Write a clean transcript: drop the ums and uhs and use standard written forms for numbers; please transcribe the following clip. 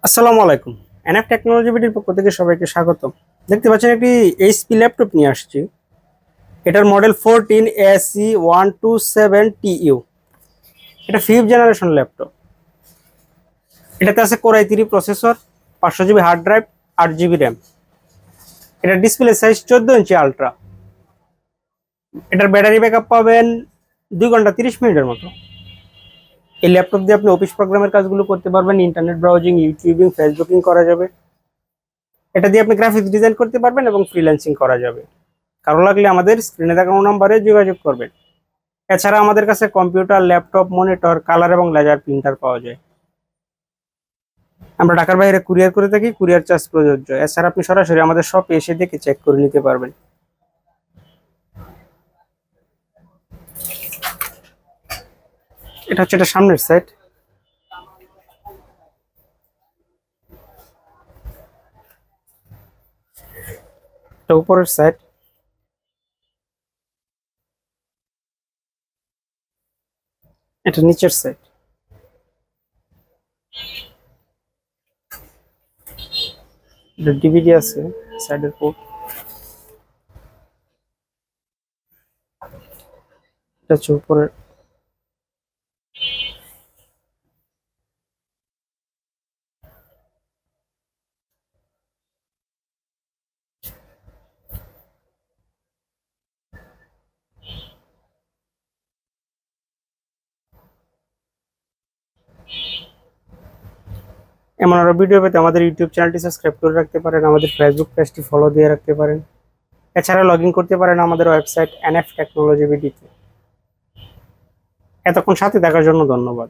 আসসালামু আলাইকুম। NF technology বিডির পক্ষ থেকে সবাইকে স্বাগতম। দেখতে পাচ্ছেন একটি এইচপি ল্যাপটপ নিয়ে আসছি। এটার মডেল 14AC127TU। এটা 5th জেনারেশন ল্যাপটপ। এটাতে আছে core i3 processor, 500 GB hard drive, 8 GB RAM. এটার ডিসপ্লে সাইজ 14 ইঞ্চি আলট্রা। এটার ব্যাটারি ব্যাকআপ পাবেন 2 ঘন্টা 30 মিনিটের মতো। এই ল্যাপটপ দিয়ে আপনি অফিস প্রোগ্রামের কাজগুলো করতে পারবেন, ইন্টারনেট ব্রাউজিং, ইউটিউবিং, ফেসবুকিং করা যাবে। এটা দিয়ে আপনি গ্রাফিক্স ডিজাইন করতে পারবেন এবং ফ্রিল্যান্সিং করা যাবে। কারো লাগলে আমাদের স্ক্রিনে দেখানো নাম্বারে যোগাযোগ করবেন। এছাড়া আমাদের কাছে কম্পিউটার, ল্যাপটপ, মনিটর, কালার এবং লেজার প্রিন্টার পাওয়া যায়। আমরা ঢাকার বাইরে কুরিয়ার করে থাকি, কুরিয়ার চার্জ প্রযোজ্য। এছাড়া আপনি সরাসরি আমাদের শপে এসে দেখে চেক করে নিতে পারবেন। এটা হচ্ছে এটা সামনের সাইড। এটা উপরের সাইড। এটা নিচের সাইড। এটা ডিভিডি আছে সাইডের পোর্ট। এটা হচ্ছে উপরের। এমন আরো ভিডিও পেতে আমাদের ইউটিউব চ্যানেলটি সাবস্ক্রাইব করে রাখতে পারেন, আমাদের ফেসবুক পেজটি ফলো দিয়ে রাখতে পারেন। এছাড়া লগ ইন করতে পারেন আমাদের ওয়েবসাইট এনএফ টেকনোলজি বিডিতে। এতক্ষণ সাথে থাকার জন্য ধন্যবাদ।